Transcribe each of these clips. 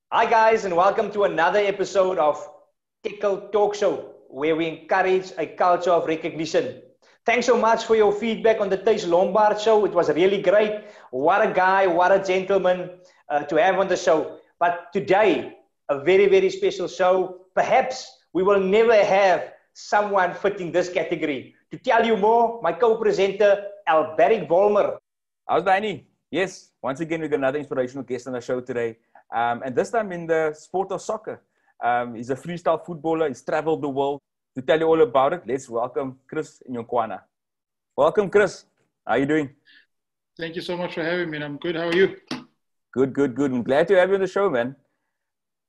Hi, guys, and welcome to another episode of Tickle Talk Show, where we encourage a culture of recognition. Thanks so much for your feedback on the Thijs Lombard show. It was really great. What a guy, what a gentleman to have on the show. But today, a very, very special show. Perhaps we will never have someone fitting this category. To tell you more, my co-presenter, Alberic Volmer. How's Danny? Yes, once again, we got another inspirational guest on the show today. And this time in the sport of soccer. He's a freestyle footballer. He's traveled the world. To tell you all about it, let's welcome Khris Njokwana. Welcome, Khris. How are you doing? Thank you so much for having me. I'm good. How are you? Good, good, good. I'm glad to have you on the show, man.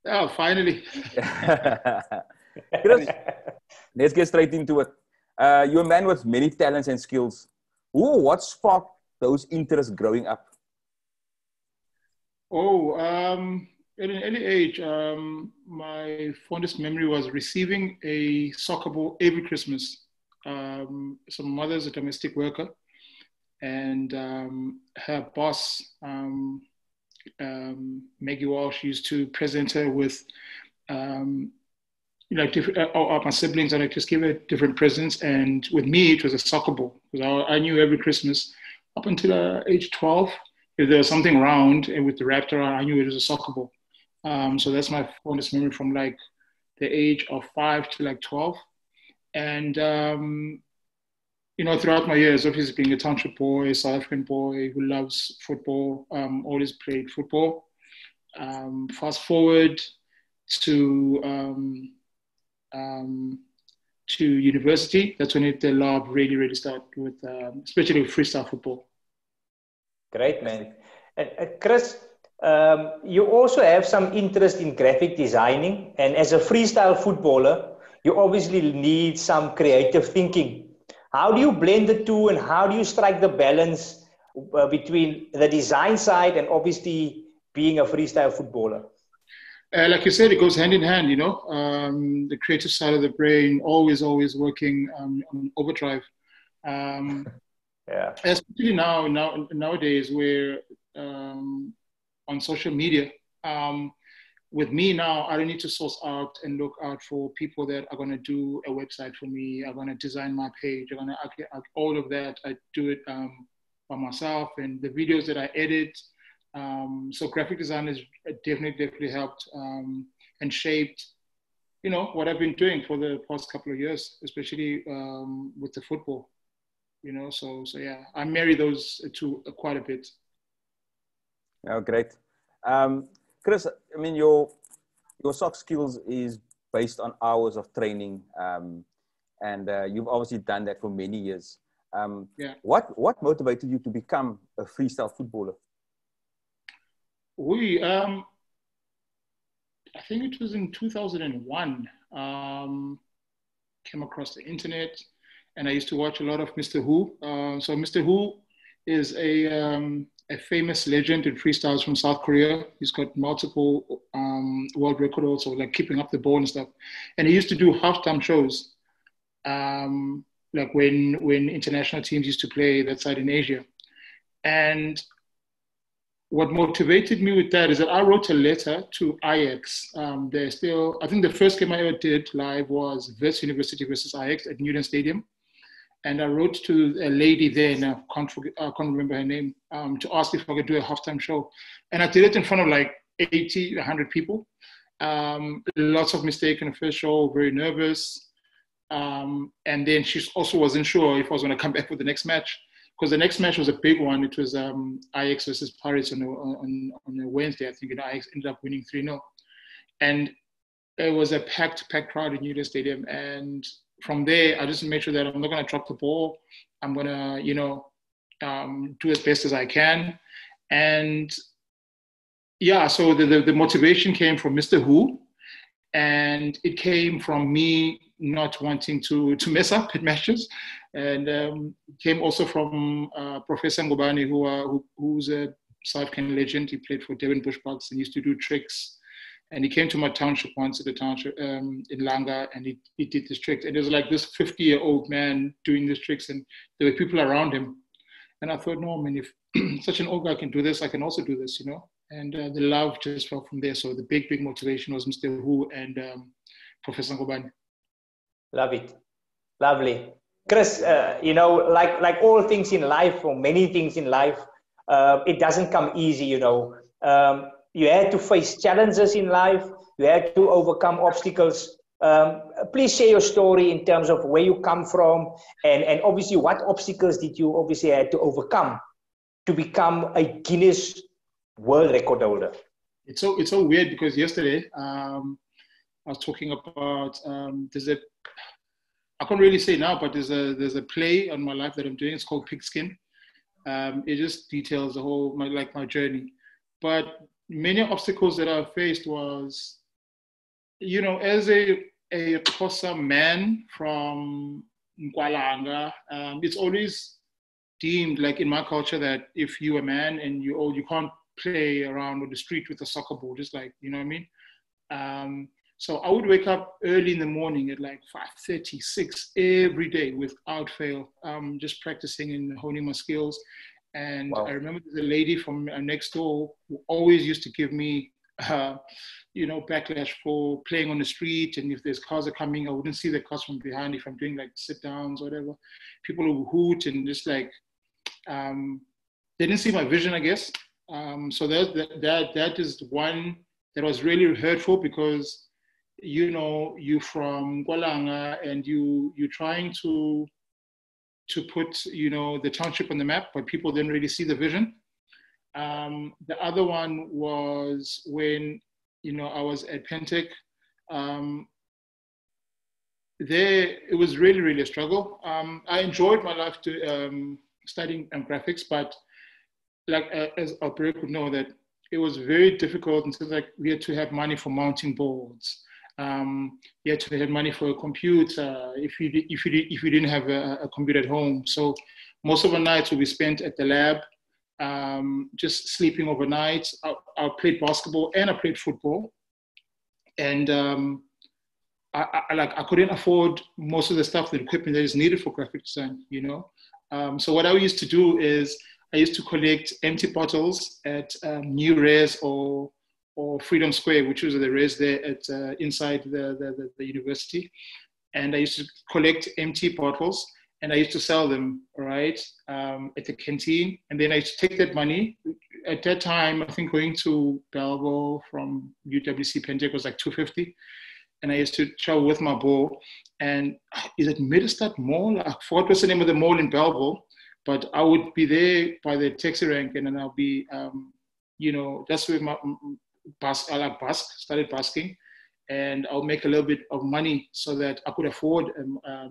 Oh, finally. Khris, let's get straight into it. You're a man with many talents and skills. What sparked those interests growing up? At an early age, my fondest memory was receiving a soccer ball every Christmas. So my mother's a domestic worker, and her boss, Maggie Walsh, used to present her with, my siblings, and I just give her different presents. And with me, it was a soccer ball, because I knew every Christmas up until age 12. If there was something round and with the wrapped around, I knew it was a soccer ball. So that's my fondest memory from like the age of 5 to like 12. And, throughout my years, obviously being a township boy, a South African boy who loves football, always played football. Fast forward to university, that's when the love really started with, especially with freestyle football. Great, man. Khris, you also have some interest in graphic designing, and as a freestyle footballer, you obviously need some creative thinking. How do you blend the two, and how do you strike the balance between the design side and obviously being a freestyle footballer? Like you said, it goes hand in hand, the creative side of the brain, always working on overdrive. Yeah. Especially nowadays, we're on social media. With me now, I don't need to source out and look out for people that are going to do a website for me, are going to design my page, are going to all of that. I do it by myself, and the videos that I edit. So graphic design has definitely helped and shaped, what I've been doing for the past couple of years, especially with the football. So yeah, I marry those two quite a bit. Oh, great. Khris, I mean, your soft skills is based on hours of training, and you've obviously done that for many years. Yeah. What motivated you to become a freestyle footballer? I think it was in 2001. Came across the internet, and I used to watch a lot of Mr. Who. So Mr. Who is a famous legend in freestyles from South Korea. He's got multiple world records also, like keeping up the ball and stuff. And he used to do halftime shows, like when international teams used to play that side in Asia. And what motivated me with that is that I wrote a letter to Ajax. I think the first game I ever did live was Wits University versus Ajax at Newton Stadium. And I wrote to a lady there, and I can't remember her name, to ask if I could do a halftime show. And I did it in front of like 80, 100 people. Lots of mistakes in the first show, very nervous. And then she also wasn't sure if I was going to come back for the next match, because the next match was a big one. It was Ajax versus Paris on a Wednesday. I think Ajax ended up winning 3-0. And it was a packed crowd in Newton Stadium. And from there, I just made sure that I'm not going to drop the ball. I'm going to, do as best as I can. And yeah, so the motivation came from Mr. Who, and it came from me not wanting to mess up at matches, and came also from Professor Ngobani, who's a South African legend. He played for Devon Bushbucks and used to do tricks. And he came to my township once at the township in Langa, and he did this trick. And it was like this 50-year-old man doing these tricks, and there were people around him. And I thought, no, man, if such an old guy can do this, I can also do this, And the love just fell from there. So the big motivation was Mr. Who and Professor Ngobane. Love it. Lovely. Khris, you know, like all things in life, or many things in life, it doesn't come easy, you know. You had to face challenges in life. You had to overcome obstacles. Please share your story in terms of where you come from, and obviously what obstacles did you obviously had to overcome to become a Guinness World Record holder. It's so weird because yesterday I was talking about I can't really say now, but there's a play on my life that I'm doing. It's called Pigskin. It just details the whole my journey. But many obstacles that I faced was, you know, as a Xhosa man from Langa, it's always deemed, like in my culture, that if you're a man and you're old, you can't play around on the street with a soccer ball, just like, you know what I mean? So I would wake up early in the morning at like 5:30, 6 every day without fail, just practicing and honing my skills. And wow. I remember there's a lady from next door who always used to give me, you know, backlash for playing on the street. And if there's cars are coming, I wouldn't see the cars from behind if I'm doing like sit downs or whatever. People who hoot and just like, they didn't see my vision, I guess. So that is one that was really hurtful because, you know, you from Langa and you're trying to put, you know, the township on the map, but people didn't really see the vision. The other one was when, you know, I was at Pentec. There, it was really, really a struggle. I enjoyed my life studying graphics, but like as Albert could know, that it was very difficult until like we had to have money for mounting boards. You had to have money for a computer if you didn't have a computer at home. So most of the nights will be spent at the lab, just sleeping overnight. I played basketball and I played football, and I couldn't afford most of the stuff, the equipment that is needed for graphic design. You know, so what I used to do is I used to collect empty bottles at New Res or Freedom Square, which was the res there at inside the university. And I used to collect empty bottles and I used to sell them, right, at the canteen. And then I used to take that money. At that time, I think going to Belleville from UWC Pentec was like $250. And I used to travel with my ball. And is it Middlestad Mall? I forgot what's the name of the mall in Belleville. But I would be there by the taxi rank and then I'll be, you know, that's where I like started basking, and I'll make a little bit of money so that I could afford I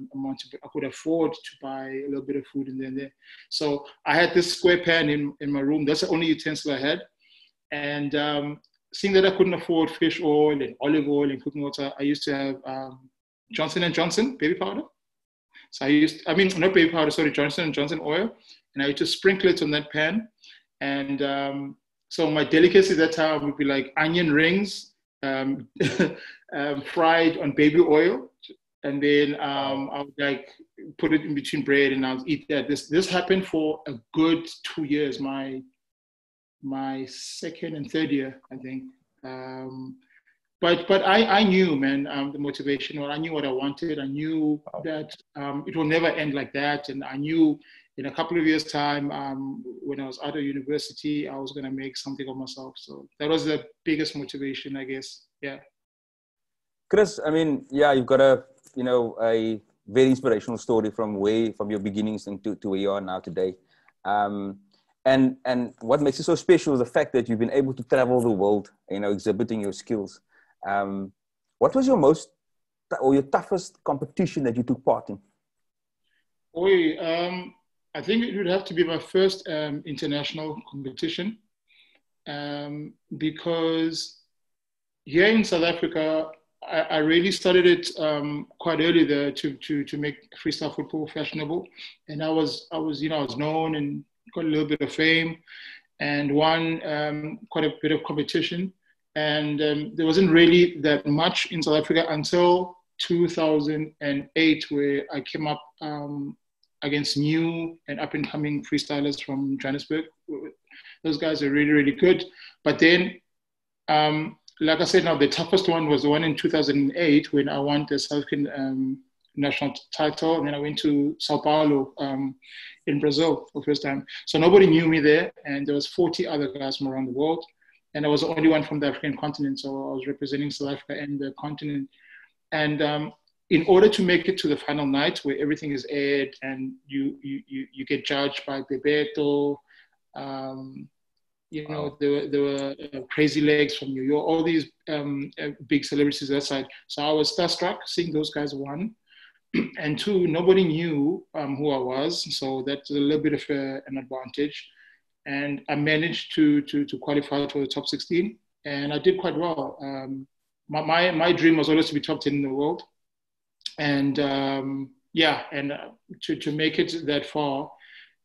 could afford to buy a little bit of food and then there. So I had this square pan in my room. That's the only utensil I had. And seeing that I couldn't afford fish oil and olive oil and cooking water, I used to have Johnson & Johnson baby powder. So not baby powder, sorry, Johnson & Johnson oil. And I used to sprinkle it on that pan. And so my delicacy that time would be like onion rings, fried on baby oil. And then I would like put it in between bread and I would eat that. This happened for a good 2 years, my second and third year, I think. But I knew, man, the motivation, or I knew what I wanted. I knew that it will never end like that. And I knew in a couple of years' time, when I was out of university, I was going to make something of myself. So that was the biggest motivation, I guess. Yeah. Khris, I mean, yeah, you've got a very inspirational story from your beginnings to where you are now today. And what makes it so special is the fact that you've been able to travel the world, you know, exhibiting your skills. What was your toughest competition that you took part in? I think it would have to be my first international competition, because here in South Africa, I really started it quite early there to make freestyle football fashionable, and I was known and got a little bit of fame, and won quite a bit of competition, and there wasn't really that much in South Africa until 2008, where I came up against new and up-and-coming freestylers from Johannesburg. Those guys are really, really good. But then, like I said, now the toughest one was the one in 2008 when I won the South African national title. And then I went to Sao Paulo in Brazil for the first time. So nobody knew me there. And there was 40 other guys from around the world. And I was the only one from the African continent. So I was representing South Africa and the continent. And in order to make it to the final night where everything is aired and you get judged by Bebeto, there were Crazy Legs from New York, all these big celebrities that side. So I was starstruck seeing those guys, one. And two, nobody knew who I was. So that's a little bit of an advantage. And I managed to qualify for the top 16. And I did quite well. My dream was always to be top 10 in the world. And to make it that far.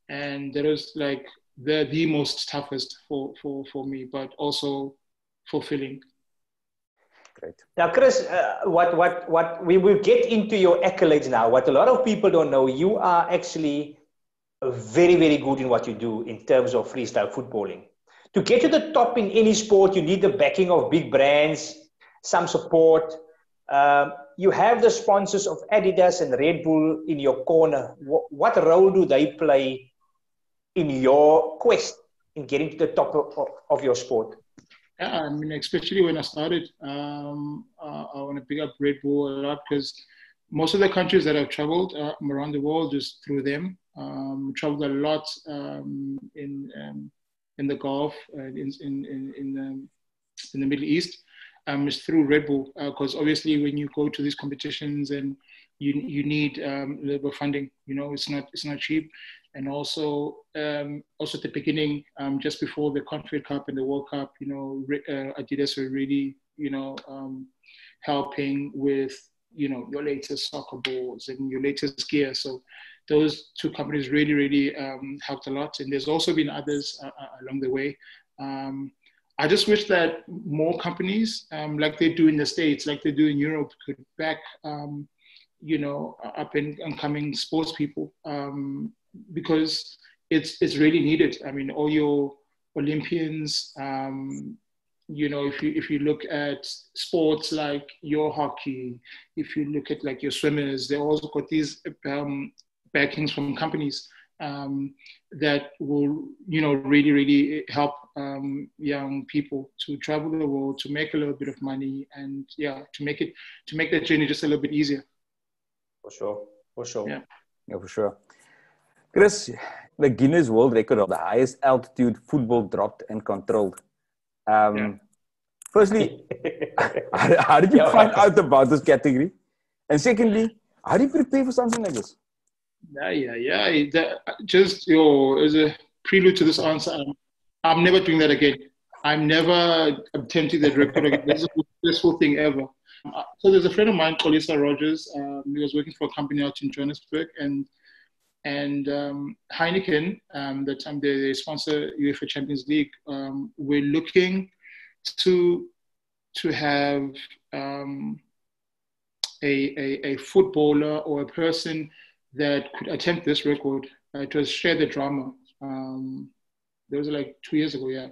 And that was like the most toughest for me, but also fulfilling. Great. Now, Khris, what we will get into your accolades now. What a lot of people don't know, you are actually very, very good in what you do in terms of freestyle footballing. To get to the top in any sport, you need the backing of big brands, some support. You have the sponsors of Adidas and Red Bull in your corner. What role do they play in your quest in getting to the top of your sport? Yeah, I mean, especially when I started, I want to pick up Red Bull a lot because most of the countries that I've traveled around the world is through them. Traveled a lot in the Gulf, in the Middle East. Is through Red Bull because obviously when you go to these competitions and you need a little bit of funding, it's not cheap. And also at the beginning, just before the Confed Cup and the World Cup, Adidas were really, helping with, your latest soccer balls and your latest gear. So those two companies really, really helped a lot. And there's also been others along the way. I just wish that more companies, like they do in the States, like they do in Europe, could back, up and coming sports people. Because it's really needed. I mean, all your Olympians, if you look at sports like your hockey, if you look at like your swimmers, they also got these backings from companies that will, really, really help young people to travel the world, to make a little bit of money, and to make that journey just a little bit easier. For sure. Yeah, for sure. Khris, the Guinness World Record of the highest altitude football dropped and controlled. Firstly, how did you find out about this category? And secondly, how do you prepare for something like this? Just as a prelude to this answer, I'm never doing that again. I'm never attempting that record again. This is the most stressful thing ever. So there's a friend of mine, Kolisa Rogers. He was working for a company out in Johannesburg, and Heineken, the time they sponsor UEFA Champions League, we're looking to have a footballer or a person that could attempt this record. It was Share the Drama. That was like 2 years ago, yeah.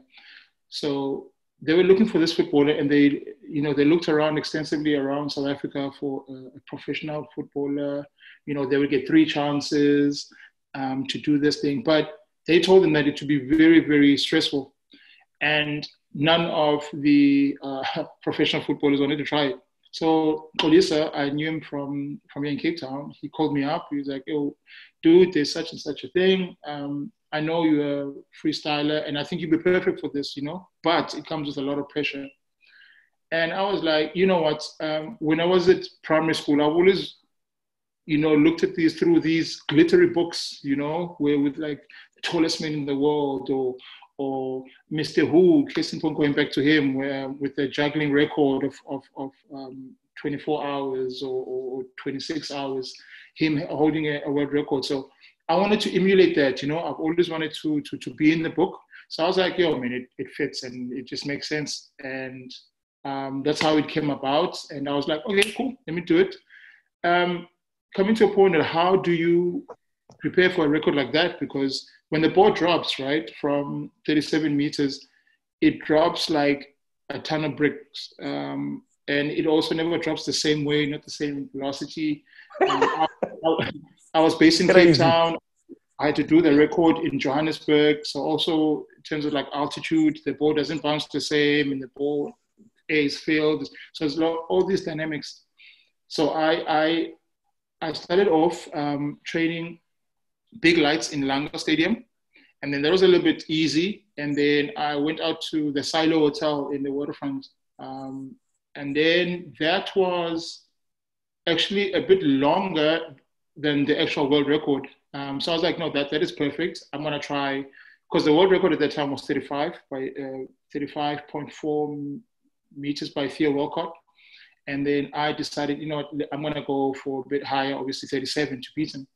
So they were looking for this footballer, and they looked around extensively around South Africa for a professional footballer. They would get 3 chances to do this thing, but they told them that it would be very, very stressful, and none of the professional footballers wanted to try it. So Kolisa, I knew him from here in Cape Town. He called me up. He was like, "Oh, dude, there's such and such a thing. I know you're a freestyler, and I think you'd be perfect for this, but it comes with a lot of pressure." And I was like, you know what? When I was at primary school, I've always, looked at these through these glittery books, where with like the tallest man in the world, or Mr. Who, case in point, going back to him, where with the juggling record of 24 hours or 26 hours, him holding a world record. So I wanted to emulate that, I've always wanted to be in the book. So I was like, it fits and it just makes sense. And that's how it came about. And I was like, okay, cool, let me do it. Coming to a point of how do you prepare for a record like that, because when the ball drops, right, from 37 meters, it drops like a ton of bricks. And it also never drops the same way, not the same velocity. I was based in Cape Town. I had to do the record in Johannesburg. So also in terms of like altitude, the ball doesn't bounce the same, and the ball is filled. So it's all these dynamics. So I started off training big lights in Langa Stadium. And then that was a little bit easy. And then I went out to the Silo Hotel in the waterfront. And then that was actually a bit longer than the actual world record. So I was like, no, that is perfect. I'm going to try, because the world record at that time was 35.4 meters by Theo Walcott. And then I decided, you know what, I'm going to go for a bit higher, obviously 37 to beat him.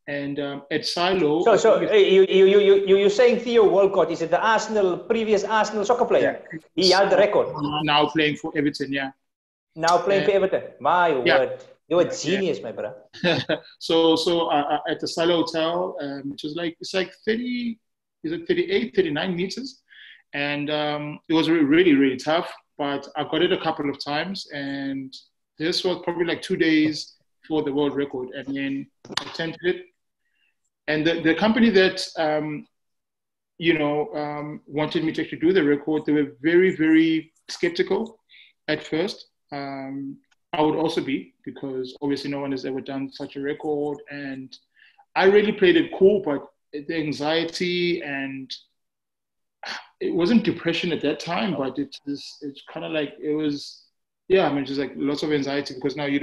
And at Silo... So you're saying Theo Walcott, is it the previous Arsenal soccer player? Yeah. He held the record. Now playing for Everton, yeah. Now playing for Everton. My word. You're a genius, my brother. So at the Silo Hotel, which is like, it's like 38, 39 meters. And it was really, really tough, but I got it a couple of times. And this was probably like 2 days for the world record. And then I attempted it. And the company that, wanted me to actually do the record, they were very, very skeptical at first. I would also be, because obviously no one has ever done such a record. And I really played it cool, but the anxiety, and it wasn't depression at that time, but it's kind of like, it was, just like lots of anxiety, because now you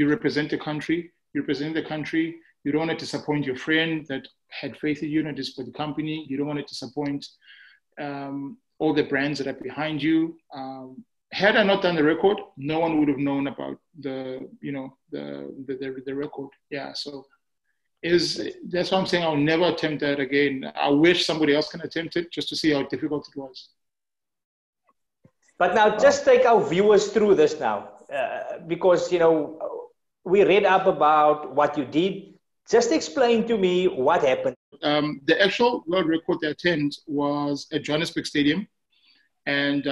represent the country, you don't want to disappoint your friend that had faith in you, not just for the company. You don't want to disappoint all the brands that are behind you. Had I not done the record, no one would have known about the record. Yeah, so that's why I'm saying I'll never attempt that again. I wish somebody else can attempt it just to see how difficult it was. But now just take our viewers through this now, because, we read up about what you did. Just explain to me what happened. The actual world record they attend was at Johannesburg Stadium. And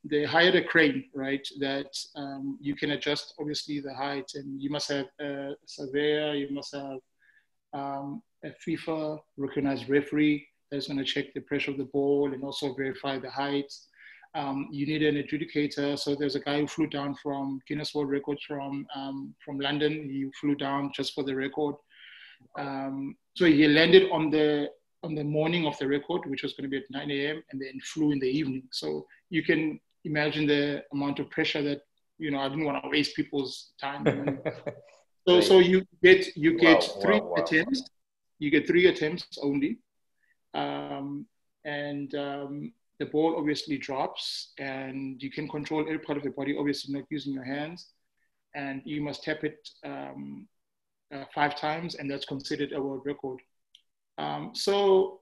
they hired a crane, right, that you can adjust, obviously, the height. And you must have a surveyor, you must have a FIFA-recognized referee that's going to check the pressure of the ball and also verify the height. You need an adjudicator. So there's a guy who flew down from Guinness World Record from London. He flew down just for the record. So he landed on the morning of the record, which was going to be at 9 a.m. and then flew in the evening. So you can imagine the amount of pressure that, I didn't want to waste people's time. So you get three attempts. You get 3 attempts only. The ball obviously drops, and you can control every part of the body, obviously not using your hands. And you must tap it 5 times, and that's considered a world record. So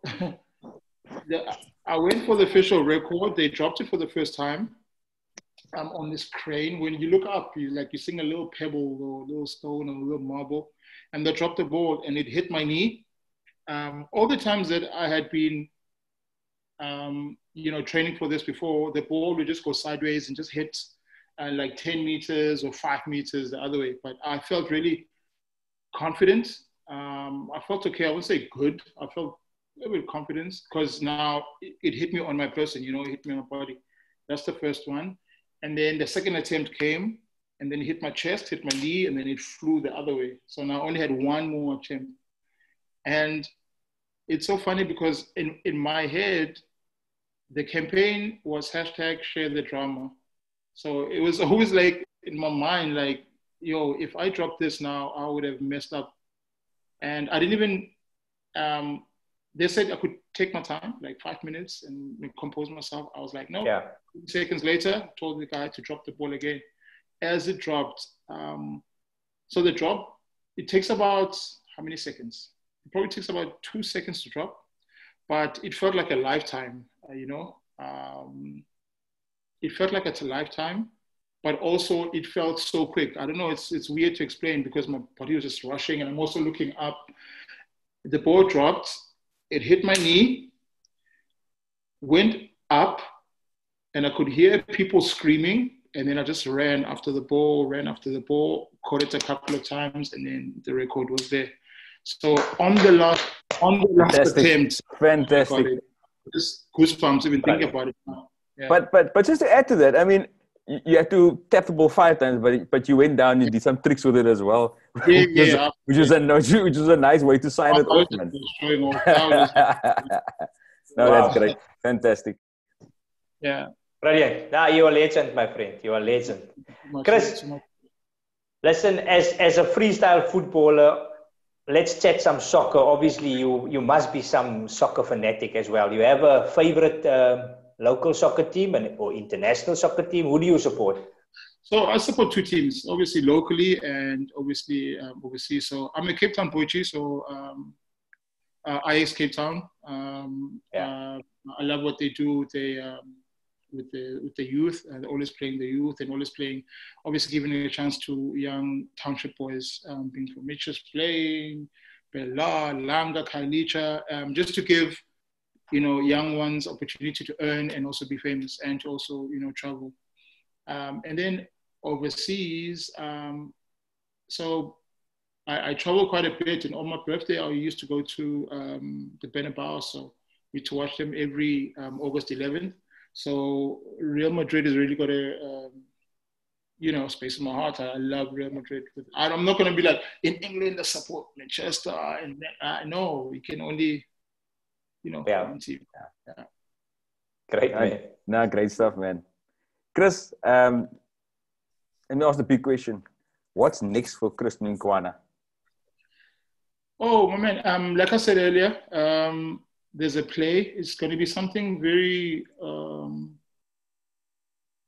I went for the official record. They dropped it for the first time on this crane. When you look up, you see a little pebble or a little stone or a little marble, and they dropped the ball, and it hit my knee. All the times that I had been, training for this before, the ball would just go sideways and just hit like 10 meters or 5 meters the other way. But I felt really confident. I felt okay. I wouldn't say good. I felt a little bit of confidence, because now it hit me on my person, it hit me on my body. That's the first one. And then the second attempt came, and then it hit my chest, hit my knee, and then it flew the other way. So now I only had one more attempt. And it's so funny, because in my head, the campaign was #ShareTheDrama. So it was always like in my mind, like, if I dropped this now, I would have messed up. And I didn't even, they said I could take my time, like 5 minutes, and compose myself. I was like, no. Yeah. 2 seconds later, I told the guy to drop the ball again. As it dropped, so the drop, it takes about, how many seconds? It probably takes about 2 seconds to drop, but it felt like a lifetime, it felt like it's a lifetime, but also it felt so quick. I don't know, it's weird to explain, because my body was just rushing, and I'm also looking up, The ball dropped. It hit my knee, went up, and I could hear people screaming. And then I just ran after the ball, caught it a couple of times, and then the record was there. So on the last attempt, fantastic. I got it. Just goosebumps even thinking about it now. Yeah. But just to add to that, I mean, you had to tap the ball 5 times, but you went down. You did some tricks with it as well, which is a nice way to sign it off, man. No, that's great, fantastic. Yeah. Brilliant. Nah, you're a legend, my friend. You're a legend. Khris, listen, as a freestyle footballer, let's chat some soccer. Obviously, you must be some soccer fanatic as well. You have a favorite local soccer team or international soccer team? Who do you support? So I support 2 teams, obviously locally and obviously overseas. So I'm a Cape Town boy, so IX Cape Town. I love what they do. They with the youth, and always playing the youth, and always playing, obviously giving a chance to young township boys, being from Mitchell's playing, Bella, Langa, Kailicha, just to give, young ones opportunity to earn and also be famous and to also, travel. And then overseas, so I travel quite a bit, and on my birthday, I used to go to the Benabao, so we used to watch them every August 11th. So Real Madrid has really got a, space in my heart. I love Real Madrid. I'm not going to be like, in England, I support Manchester. And no, you can only, one team. Yeah. Great, man. No, great stuff, man. Khris, let me ask the big question. What's next for Khris Njokwana? Oh, my man. Like I said earlier, there's a play. It's going to be something very.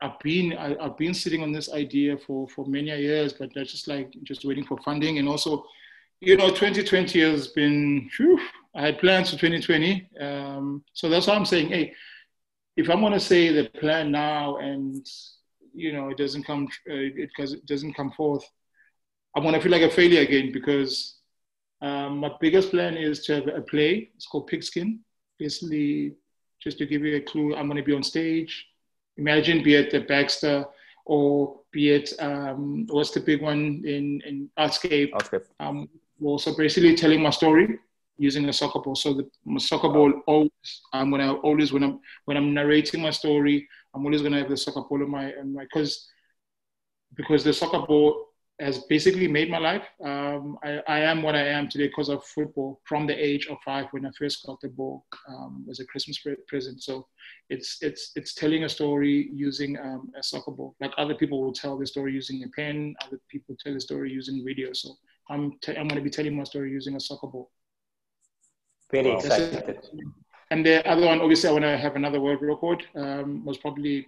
I've been sitting on this idea for many years, but that's just waiting for funding. And also, 2020 has been. I had plans for 2020, so that's why I'm saying, hey, if I'm going to say the plan now and it doesn't come, it doesn't come forth, I'm going to feel like a failure again because. My biggest plan is to have a play. It's called Pigskin. Basically, just to give you a clue, I'm going to be on stage. Imagine, be it the Baxter or be it, what's the big one in Artscape? So basically telling my story using a soccer ball. So my soccer ball, when I'm narrating my story, I'm always going to have the soccer ball in my because the soccer ball has basically made my life. I am what I am today because of football from the age of 5 when I first got the ball as a Christmas present. So it's telling a story using a soccer ball. Like other people will tell the story using a pen, other people tell the story using video. So I'm going to be telling my story using a soccer ball. Very excited. And the other one, obviously, I want to have another world record. Most probably.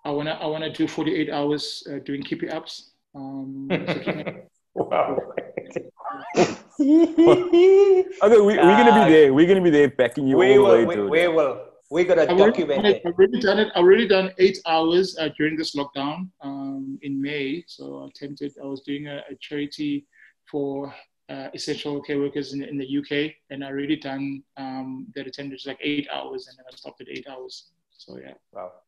I wanna do 48 hours doing keepy ups. Wow. Okay, we're gonna be there. We're gonna be there backing you all the way. We're gonna document it. I've already done 8 hours during this lockdown in May. So I was doing a charity for essential care workers in the UK, and I already done that attendance like 8 hours, and then I stopped at 8 hours. So yeah. Wow.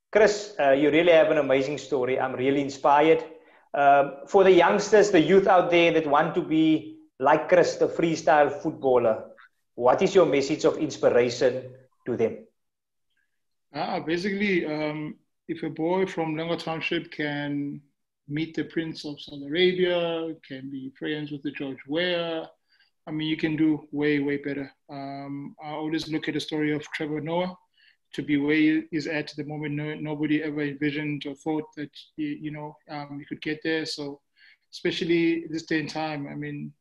Khris, you really have an amazing story. I'm really inspired. For the youngsters, the youth out there that want to be like Khris, the freestyle footballer, what is your message of inspiration to them? Basically, if a boy from Langa Township can meet the Prince of Saudi Arabia, can be friends with the George Weah, I mean, you can do way, way better. I always look at the story of Trevor Noah. To be where he is at the moment, nobody ever envisioned or thought that he could get there. So, especially this day and time, I mean,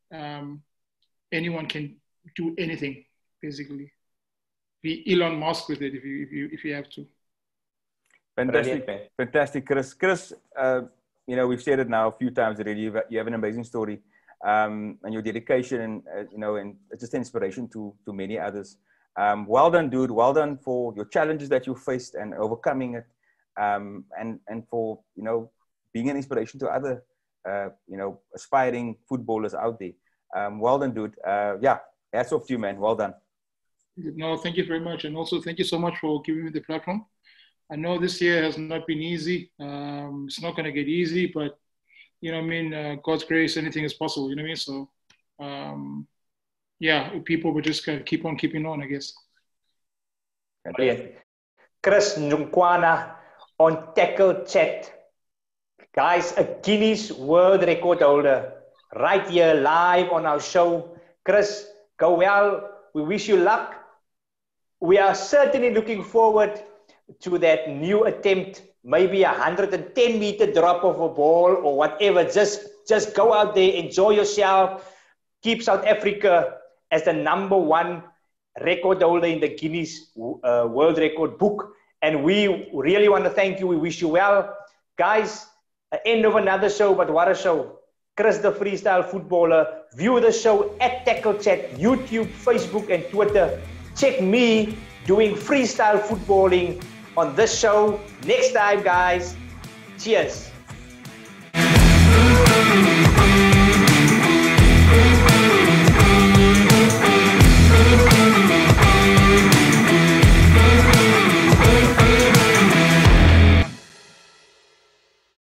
anyone can do anything basically. Be Elon Musk with it if you have to. Fantastic, Khris. Khris, we've said it now a few times already. You have an amazing story, and your dedication, and it's just an inspiration to many others. Well done, dude. Well done for your challenges that you faced and overcoming it, and for being an inspiration to other aspiring footballers out there. Well done, dude. Yeah, hats off to you, man. Well done. No, thank you very much. And also thank you so much for giving me the platform. I know this year has not been easy. It's not going to get easy, but, God's grace, anything is possible, you know what I mean? So, people will just keep on keeping on, I guess. Brilliant. Khris Njokwana on Tackle Chat. Guys, a Guinness World Record holder right here live on our show. Khris, go well. We wish you luck. We are certainly looking forward to that new attempt, maybe 110-meter drop of a ball or whatever. Just go out there, enjoy yourself, keep South Africa as the #1 record holder in the Guinness World Record book. And we really want to thank you. We wish you well. Guys, end of another show, but what a show. Khris the Freestyle Footballer. View the show at Tackle Chat, YouTube, Facebook, and Twitter. Check me doing freestyle footballing on this show. Next time, guys. Cheers.